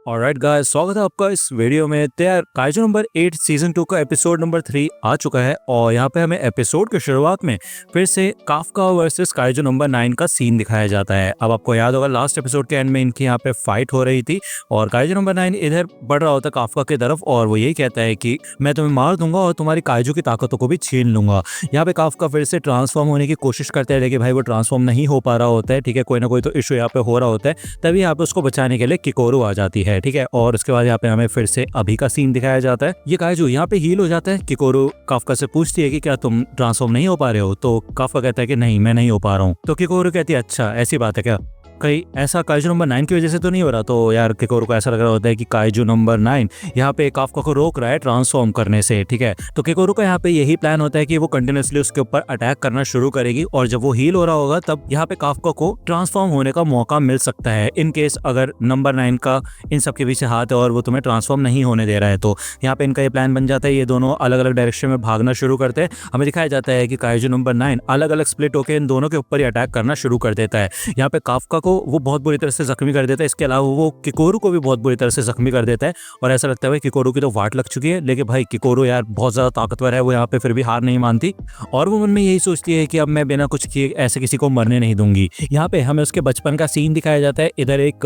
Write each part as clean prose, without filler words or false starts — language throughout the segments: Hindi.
ऑलराइट गाइस, स्वागत है आपका इस वीडियो में। तो यार काइजू नंबर 8 सीजन 2 का एपिसोड नंबर 3 आ चुका है और यहाँ पे हमें एपिसोड की शुरुआत में फिर से काफका वर्सेस काइजू नंबर 9 का सीन दिखाया जाता है। अब आपको याद होगा लास्ट एपिसोड के एंड में इनकी यहाँ पे फाइट हो रही थी और काइजू नंबर 9 इधर बढ़ रहा होता काफका की तरफ और वो यही कहता है कि मैं तुम्हें मार दूंगा और तुम्हारी काइजू की ताकतों को भी छीन लूंगा। यहाँ पे काफका फिर से ट्रांसफॉर्म होने की कोशिश करते हैं लेकिन भाई वो ट्रांसफॉर्म नहीं हो पा रहा होता है। ठीक है, कोई ना कोई तो इशू यहाँ पे हो रहा होता है। तभी यहाँ पे उसको बचाने के लिए किकोरू आ जाती है। ठीक है, और उसके बाद यहाँ पे हमें फिर से अभी का सीन दिखाया जाता है। ये काइजू यहाँ पे हील हो जाता है। किकोरू काफका से पूछती है कि क्या तुम ट्रांसफॉर्म नहीं हो पा रहे हो, तो काफका कहता है कि नहीं, मैं नहीं हो पा रहा हूँ। तो किकोरू कहती है अच्छा ऐसी बात है क्या, कहीं ऐसा काइजू नंबर 9 की वजह से तो नहीं हो रहा। तो यार किकोरू को ऐसा लग रहा होता है कि काइजू नंबर 9 यहाँ पे काफका को रोक रहा है ट्रांसफॉर्म करने से। ठीक है, तो किकोरू का यहाँ पे यही प्लान होता है कि वो कंटिन्यूसली उसके ऊपर अटैक करना शुरू करेगी और जब वो हील हो रहा होगा तब यहाँ पे काफका को ट्रांसफॉर्म होने का मौका मिल सकता है इन केस अगर नंबर 9 का इन सबके पीछे हाथ है और वो तुम्हें ट्रांसफॉर्म नहीं होने दे रहा है। तो यहाँ पे इनका ये प्लान बन जाता है। ये दोनों अलग अलग डायरेक्शन में भागना शुरू करते हैं। हमें दिखाया जाता है कि काइजू नंबर 9 अलग अलग स्प्लिट होकर इन दोनों के ऊपर ही अटैक करना शुरू कर देता है। यहाँ पे काफका को वो बहुत बुरी तरह से जख्मी कर देता है। इसके अलावा वो किकोरू को भी बहुत बुरी तरह से जख्मी कर देता है और ऐसा लगता है भाई किकोरू की तो वाट लग चुकी है। लेकिन भाई किकोरू यार बहुत ज्यादा ताकतवर है, वो यहाँ पे फिर भी हार नहीं मानती और वो मन में यही सोचती है कि अब मैं बिना कुछ किए ऐसे किसी को मरने नहीं दूंगी। यहाँ पे हमें उसके बचपन का सीन दिखाया जाता है। इधर एक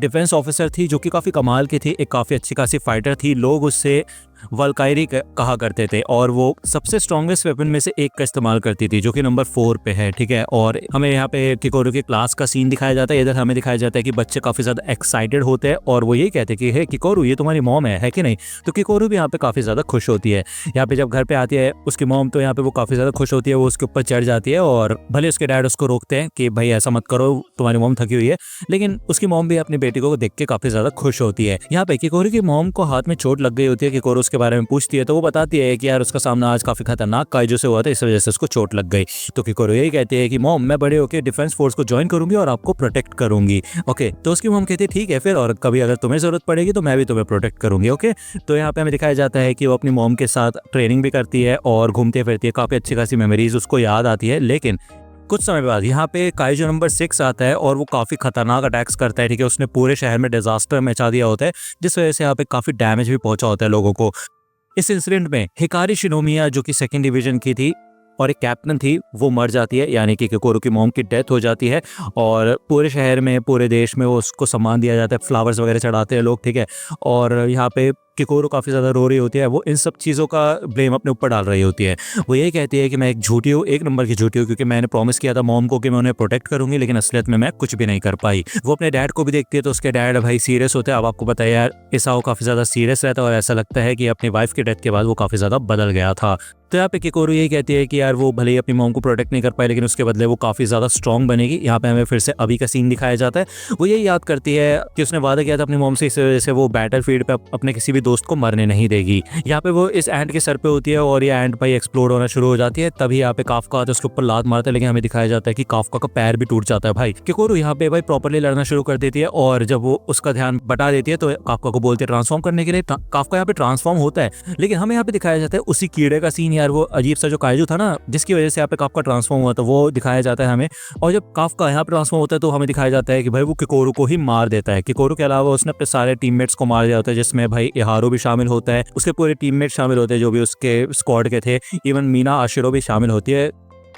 डिफेंस ऑफिसर थी जो कि काफी कमाल की थी, एक काफी अच्छी खासी फाइटर थी। लोग उससे वल्कायरी कहा करते थे और वो सबसे स्ट्रॉन्गेस्ट वेपन में से एक का इस्तेमाल करती थी जो कि नंबर 4 पे है। ठीक है, और हमें यहाँ पे किकोरू की क्लास का सीन दिखाया जाता है। इधर हमें दिखाया जाता है कि बच्चे काफी ज्यादा एक्साइटेड होते हैं और वो यही कहते हैं कि हे किकोरू ये तुम्हारी मॉम है कि नहीं। तो किकोरू भी यहाँ पे काफी ज्यादा खुश होती है। यहाँ पे जब घर पे आती है उसकी मॉम तो यहाँ पे वो काफी ज्यादा खुश होती है। वो उसके ऊपर चढ़ जाती है और भले उसके डैड उसको रोकते हैं कि भाई ऐसा मत करो, तुम्हारी मॉम थकी हुई है, लेकिन उसकी मॉम भी अपनी बेटी को देख के काफी ज्यादा खुश होती है। यहाँ पे किकोरू की मॉम को हाथ में चोट लग गई होती है। किकोरू उसके बारे में पूछती है तो वो बताती है कि यार उसका सामना आज काफी खतरनाक काइजू से हुआ था, इस वजह से उसको चोट लग गई। तो किकोरू यही कहती है कि मॉम मैं बड़े होकर डिफेंस फोर्स को ज्वाइन करूंगी और आपको प्रोटेक्ट करूंगी। ओके, तो उसकी मॉम कहती है ठीक है फिर, और कभी अगर तुम्हें जरूरत पड़ेगी तो मैं भी तुम्हें प्रोटेक्ट करूंगी। ओके, तो यहाँ पे हमें दिखाया जाता है कि वो अपनी मॉम के साथ ट्रेनिंग भी करती है और घूमती फिरती है। काफी अच्छी खासी मेमोरीज उसको याद आती है। लेकिन कुछ समय बाद यहाँ पे काइजू नंबर 6 आता है और वो काफी खतरनाक अटैक्स करता है। ठीक है, उसने पूरे शहर में डिजास्टर मचा दिया होता है जिस वजह से यहाँ पे काफी डैमेज भी पहुंचा होता है लोगों को। इस इंसिडेंट में हिकारी शिनोमिया जो कि 2nd डिवीजन की थी और एक कैप्टन थी वो मर जाती है, यानी कि किकोरू की मॉम की डेथ हो जाती है और पूरे शहर में पूरे देश में वो उसको सम्मान दिया जाता है, फ्लावर्स वगैरह चढ़ाते हैं लोग। ठीक है, और यहाँ पे किकोरू काफ़ी ज़्यादा रो रही होती है। वो इन सब चीज़ों का ब्लेम अपने ऊपर डाल रही होती है। वो ये कहती है कि मैं एक झूठी हूँ, एक नंबर की झूठी हूँ, क्योंकि मैंने प्रॉमिस किया था मॉम को कि मैं उन्हें प्रोटेक्ट करूंगी, लेकिन असलियत में मैं कुछ भी नहीं कर पाई। वो अपने डैड को भी देखती है तो उसके डैड भाई सीरियस होते हैं। अब आपको पता है यार ईसाओ काफ़ी ज़्यादा सीरियस रहता है और ऐसा लगता है कि अपनी वाइफ की डेथ के बाद वो काफ़ी ज़्यादा बदल गया था। तो यहाँ पे किकोरू यही कहती है कि यार वो भले ही अपनी मॉम को प्रोटेक्ट नहीं कर पाई लेकिन उसके बदले वो काफ़ी ज़्यादा स्ट्रॉन्ग बनेगी। यहाँ पे हमें फिर से अभी का सीन दिखाया जाता है। वो यही याद करती है कि उसने वादा किया था अपनी मॉम से, इस वजह से वो बैटल फील्ड पे अपने किसी भी दोस्त को मरने नहीं देगी। यहाँ पे वो इस एंट के सर पे होती है और ये एंट भाई एक्सप्लोड होना शुरू हो जाती है। तभी यहाँ पे काफका आता है, उसके ऊपर लात मारता है, लेकिन हमें दिखाया जाता है कि काफका का पैर भी टूट जाता है। भाई किकोरू यहाँ पे भाई प्रॉपर्ली लड़ना शुरू कर देती है और जब वो उसका ध्यान बटा देती है तो काफका को बोलती है ट्रांसफॉर्म करने के लिए। काफका यहाँ पे ट्रांसफॉर्म होता है, लेकिन हमें यहाँ पे दिखाया जाता है उसी कीड़े का सीन। यार वो अजीब सा जो काइजू था ना जिसकी वजह से यहाँ पे काफका ट्रांसफॉर्म हुआ था वो दिखाया जाता है हमें। और जब काफका यहाँ पे ट्रांसफॉर्म होता है तो हमें दिखाया जाता है कि भाई वो किकोरू को ही मार देता है। किकोरू के अलावा उसने अपने सारे टीममेट्स को मार दिया होता है, जिसमें भाई इहारू भी शामिल होता है, उसके पूरे टीममेट शामिल होते हैं जो भी उसके स्क्वाड के थे, इवन मीना आशिरो भी शामिल होती है।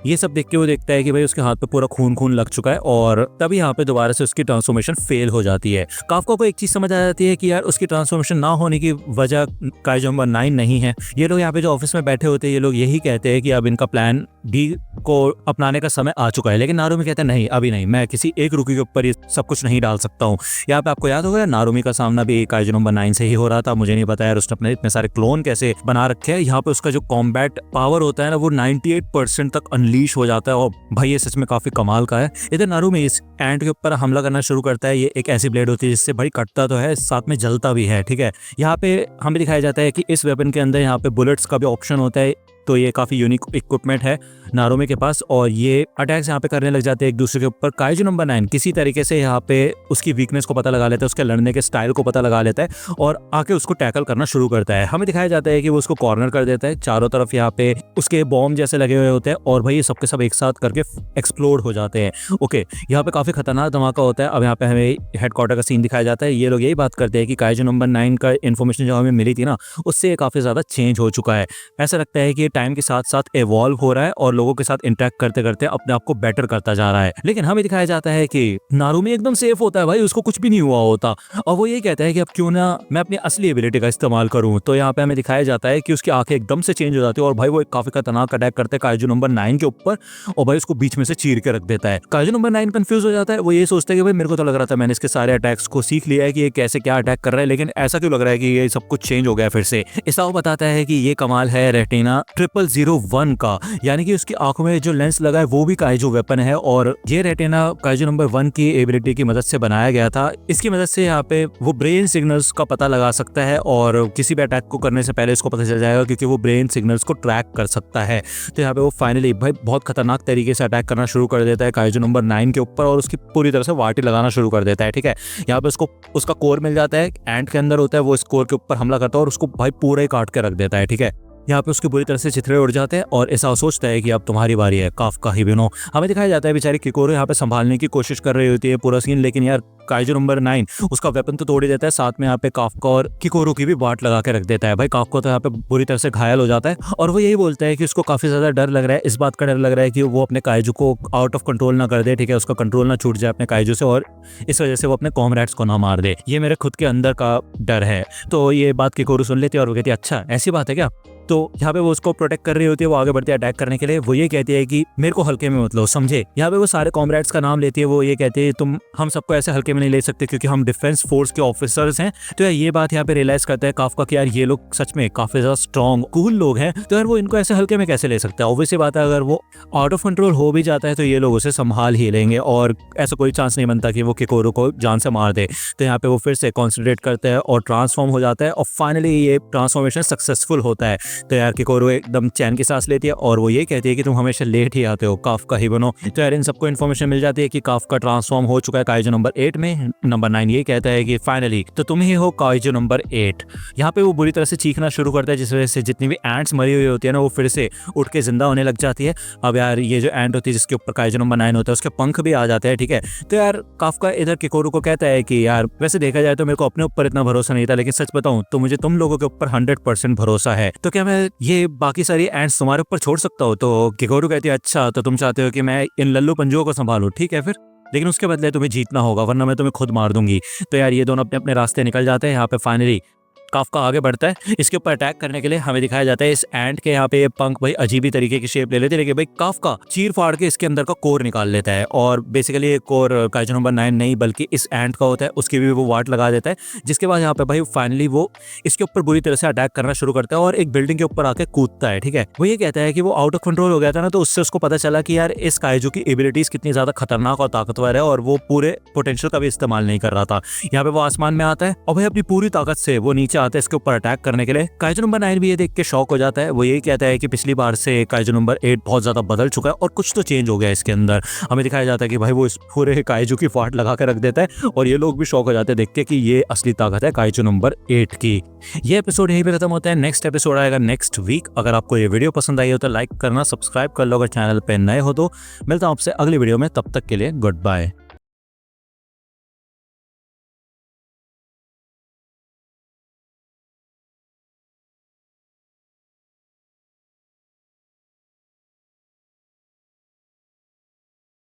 ये सब देख के वो देखता है कि भाई उसके हाथ पे पूरा खून खून लग चुका है और तभी यहाँ पे दोबारा से उसकी ट्रांसफॉर्मेशन फेल हो जाती है। काफका को एक चीज समझ आ जाती है कि यार उसकी ट्रांसफॉर्मेशन ना होने की वजह काइजू नंबर 9 नहीं है। ये लोग यहाँ पे जो ऑफिस में बैठे होते हैं ये लोग यही कहते हैं कि अब इनका प्लान डी को अपनाने का समय आ चुका है, लेकिन नारुमी कहते हैं नहीं अभी नहीं, मैं किसी एक रुकी के ऊपर ये सब कुछ नहीं डाल सकता हूँ। यहाँ पे आपको याद होगा नारुमी का सामना भी काइजू नंबर 9 से ही हो रहा था। मुझे नहीं पता यार उसने अपने इतने सारे क्लोन कैसे बना रखे हैं। यहाँ पे उसका जो कॉम्बैट पावर होता है ना वो 98% तक अनलीश हो जाता है और भाई ये सच में काफी कमाल का है। इधर नारुमी इस एंट के ऊपर हमला करना शुरू करता है। ये एक ऐसी ब्लेड होती है जिससे भाई कटता तो है साथ में जलता भी है। ठीक है, यहाँ पे हमें दिखाया जाता है कि इस वेपन के अंदर यहाँ पे बुलेट्स का भी ऑप्शन होता है। तो ये काफ़ी यूनिक इक्विपमेंट है नारुमे के पास और ये अटैक्स यहाँ पे करने लग जाते हैं एक दूसरे के ऊपर। काइजू नंबर 9 किसी तरीके से यहाँ पे उसकी वीकनेस को पता लगा लेता है, उसके लड़ने के स्टाइल को पता लगा लेता है और आके उसको टैकल करना शुरू करता है। हमें दिखाया जाता है कि वो उसको कॉर्नर कर देता है, चारों तरफ यहाँ पे उसके बॉम्ब जैसे लगे हुए होते हैं और भाई ये सबके सब एक साथ करके एक्सप्लोड हो जाते हैं। ओके, यहाँ पे काफ़ी खतरनाक धमाका होता है। अब यहाँ पे हमें हेडक्वार्टर का सीन दिखाया जाता है। ये लोग यही बात करते हैं कि काइजू नंबर 9 का इन्फॉर्मेशन जो हमें मिली थी ना, उससे काफ़ी ज़्यादा चेंज हो चुका है। ऐसा लगता है कि ये टाइम के साथ साथ इवॉल्व हो रहा है और लोगों के साथ इंटरेक्ट करते करते अपने आप को बेटर करता जा रहा है। लेकिन हमें दिखाया जाता है कि नारुमे एकदम सेफ होता है भाई, उसको कुछ भी नहीं हुआ होता और वो ये कहता है कि अब क्यों ना मैं अपनी असली एबिलिटी का इस्तेमाल करूं। तो यहाँ पे हमें दिखाया जाता है कि उसकी आंखें एकदम से चेंज हो जाती है और भाई वो एक काफी खतरनाक अटैक करते हैं काइजू नंबर 9 के ऊपर और भाई उसको बीच में से चीर के रख देता है। काइजू नंबर 9 कंफ्यूज हो जाता है। वो ये सोचता है कि भाई मेरे को तो लग रहा था मैंने इसके सारे अटैक्स को सीख लिया है कि ये कैसे क्या अटैक कर रहा है, लेकिन ऐसा क्यों लग रहा है कि ये सब कुछ चेंज हो गया फिर से। इसाओ बताता है कि ये कमाल है रेटिना 0001 का, यानी कि उसकी आंखों में जो लेंस लगा है वो भी काइजू वेपन है और ये रेटिना काइजू नंबर 1 की एबिलिटी की मदद से बनाया गया था। इसकी मदद से यहाँ पे वो ब्रेन सिग्नल्स का पता लगा सकता है और किसी भी अटैक को करने से पहले इसको पता चल जाएगा क्योंकि वो ब्रेन सिग्नल्स को ट्रैक कर सकता है। तो यहाँ पे वो फाइनली भाई बहुत खतरनाक तरीके से अटैक करना शुरू कर देता है काइजू नंबर 9 के ऊपर और उसकी पूरी तरह से वाटी लगाना शुरू कर देता है। ठीक है, यहाँ पे उसको उसका कोर मिल जाता है, एंट के अंदर होता है, वो इस कोर के ऊपर हमला करता है और उसको भाई पूरा ही काट के रख देता है। ठीक है, यहाँ पे उसके बुरी तरह से चिथड़े उड़ जाते हैं और ऐसा सोचता है कि अब तुम्हारी बारी है काफका हिबिनो। हमें दिखाया जाता है बेचारी किकोरो यहाँ पे संभालने की कोशिश कर रही होती है पूरा सीन, लेकिन यार काइजू नंबर 9 उसका वेपन तो तोड़ ही देता है, साथ में यहाँ पे काफका और किकोरो की भी बाट लगा के रख देता है। भाई काफका तो यहाँ पे बुरी तरह से घायल हो जाता है और वो यही बोलता है कि उसको काफी ज्यादा डर लग रहा है, इस बात का डर लग रहा है कि वो अपने काइजू को आउट ऑफ कंट्रोल ना कर दे। ठीक है, उसका कंट्रोल ना छूट जाए अपने काइजू से और इस वजह से वो अपने कॉमरेड्स को ना मार दे। ये मेरे खुद के अंदर का डर है। तो ये बात किकोरो सुन लेती है और वो कहती है अच्छा ऐसी बात है क्या। तो यहाँ पे वो उसको प्रोटेक्ट कर रही होती है, वो आगे बढ़ती है अटैक करने के लिए। वो ये कहती है कि मेरे को हल्के में मत लो, समझे। यहाँ पे वो सारे कॉमरेड्स का नाम लेती है। वो ये कहती है तुम हम सबको ऐसे हल्के में नहीं ले सकते क्योंकि हम डिफेंस फोर्स के ऑफिसर्स हैं। तो यार ये बात यहाँ पे रियलाइज करता है काफका कि यार ये लोग सच में काफी ज्यादा स्ट्रॉन्ग कूल लोग हैं, तो यार वो इनको ऐसे हल्के में कैसे ले सकता है। ऑब्वियसली बात है अगर वो आउट ऑफ कंट्रोल हो भी जाता है तो ये लोग उसे संभाल ही लेंगे और ऐसा कोई चांस नहीं बनता कि वो किकोरो को जान से मार दे। तो यहाँ पे वो फिर से कॉन्सेंट्रेट करता है और ट्रांसफॉर्म हो जाता है और फाइनली ये ट्रांसफॉर्मेशन सक्सेसफुल होता है। तो यार किकोरो एकदम चैन की सांस लेती है और वो ये कहती है कि तुम हमेशा लेट ही आते हो, काफका ही बनो। तो यार इन सबको इन्फॉर्मेशन मिल जाती है कि काफका ट्रांसफॉर्म हो चुका है काइजू नंबर 8 में। नंबर 9 ये कहता है कि फाइनली तो तुम ही हो काइजू नंबर 8। यहाँ पे वो बुरी तरह से चीखना शुरू करता है जिस वजह से जितनी भी एंट्स मरी हुई होती है ना वो फिर से उठ के जिंदा होने लग जाती है। अब यार ये जो एंट होती है जिसके ऊपर काइजू नंबर 9 होता है उसके पंख भी आ जाते हैं। ठीक है, तो यार काफका इधर किकोरो को कहता है कि यार वैसे देखा जाए तो मेरे को अपने ऊपर इतना भरोसा नहीं था, लेकिन सच बताऊं तो मुझे तुम लोगों के ऊपर 100% भरोसा है। तो क्या मैं ये बाकी सारी एंट्स तुम्हारे ऊपर छोड़ सकता हूँ। तो किकोरो कहती है अच्छा तो तुम चाहते हो कि मैं इन लल्लू पंजुओं को संभालूं, ठीक है फिर, लेकिन उसके बदले तुम्हें जीतना होगा वरना मैं तुम्हें खुद मार दूंगी। तो यार ये दोनों अपने अपने रास्ते निकल जाते हैं। यहाँ पे फाइनली काफका आगे बढ़ता है इसके ऊपर अटैक करने के लिए। हमें दिखाया जाता है इस एंट के यहाँ पे ये पंख भाई अजीब ही तरीके की शेप ले लेते हैं, लेकिन भाई काफका चीर फाड़ के इसके अंदर का कोर निकाल लेता है और बेसिकली ये कोर काइजू नंबर 9 नहीं बल्कि इस एंट का होता है, उसकी भी वो वाट लगा देता है। जिसके बाद यहाँ पे भाई फाइनली वो इसके ऊपर बुरी तरह से अटैक करना शुरू करता है और एक बिल्डिंग के ऊपर आके कूदता है। ठीक है, वो ये कहता है कि वो आउट ऑफ कंट्रोल हो गया था ना, तो उससे उसको पता चला कि यार इस काइजू की एबिलिटीज कितनी ज्यादा खतरनाक और ताकतवर है और वो पूरे पोटेंशियल का भी इस्तेमाल नहीं कर रहा था। यहाँ पे वो आसमान में आता है और भाई अपनी पूरी ताकत से वो नीचे आता है इसके ऊपर अटैक करने के लिए। काइजू नंबर 9 भी ये देख के शॉक हो जाता है। वो यही कहता है कि पिछली बार से काइजू नंबर 8 बहुत ज्यादा बदल चुका है और कुछ तो चेंज हो गया इसके अंदर। हमें दिखाया जाता है कि भाई वो इस पूरे काइजू की फाट लगा के रख देता है और ये लोग भी शॉक हो जाते हैं देख के कि ये असली ताकत है काइजू नंबर 8 की। ये एपिसोड यहीं पे खत्म होता है। नेक्स्ट एपिसोड आएगा नेक्स्ट वीक। अगर आपको ये वीडियो पसंद आई हो तो लाइक करना, सब्सक्राइब कर लो अगर चैनल पे नए हो तो। मिलता हूं आपसे अगली वीडियो में, तब तक के लिए गुड बाय।